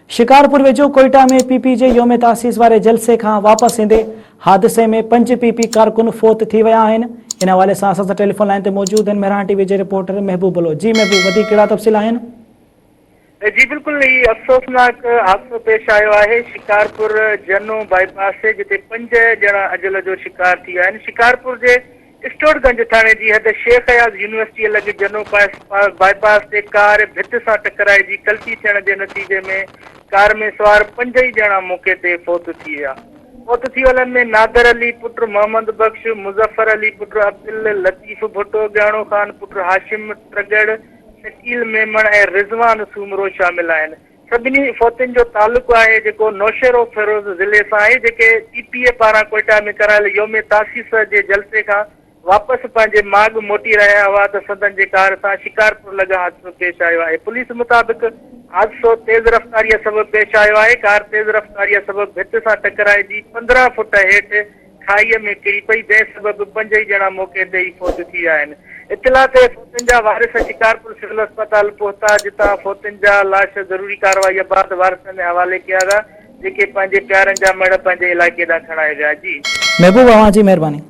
शिकारपुर वेझो कोयटा में पीपीजे योम तासीस वारे जलसे का वापस ईंदे हादसे में 5 पीपी कारकुन फोत थी विया आहिनि। इन हवाले से असां टेलीफोन लाइन ते मौजूद हैं मेहरान टीवी के रिपोर्टर महबूब बलो। जी महबूब, वधीक कहिड़ा तफ़सील आहिनि? जी बिल्कुल, ये अफ़सोसनाक हादसो पेश आयो है शिकारपुर जनो बाईपास से, जिते 5 ॼणा अजल जो शिकार थी विया आहिनि। शिकारपुर के स्टोरगंज थाने की हद शेख अयाज़ यूनिवर्सिटी लॻे जनो बाईपास से कार भित से टकराइजी कल्टी थियण के नतीजे में कार में सवार 5 ई ॼणा मौके ते फोत थी विया। फोत थी वारनि में नादर अली पुट मोहम्मद बख्श, मुज़फ़र अली पुट अब्दुल लतीफ़ भुट्टो, ॻाणो खान पुट हाशिम ट्रगड़, शकील मेमन ए रिज़वान सूमरो शामिल आहिनि। सभिनी फोतिन जो ताल्लुक है जो नौशेरो फिरोज ज़िले से है, जेके ईपीए पारा कोयटा में करायल योम तासीस के जलसे का वापस पंहिंजे माग मोटी रहा हुआ तो सदन के कार से शिकारपुर लगा हादसो पेश आयो है। पुलिस मुताबिक हादसो तेज रफ्तारी सबब पेश आयो है। कार तेज रफ्तारी सबब भित से टकराइजी 15 फुट हेठ खाई में किरी पई, जंहिं सबब 5 ई ॼणा मौके ते ही फोत थी विया आहिनि। इतला ते फोतिन जा वारिस शिकारपुर सिविल अस्पताल पहुता, जिता फोतिन जा लाश जरूरी कार्रवाई बाद वारिसन के हवाले किया विया, जेके पंहिंजे प्यारनि जा मड़ पंहिंजे इलाइक़े ॾांहुं खणाए विया। जी महबूब, अवां जी मेहरबानी।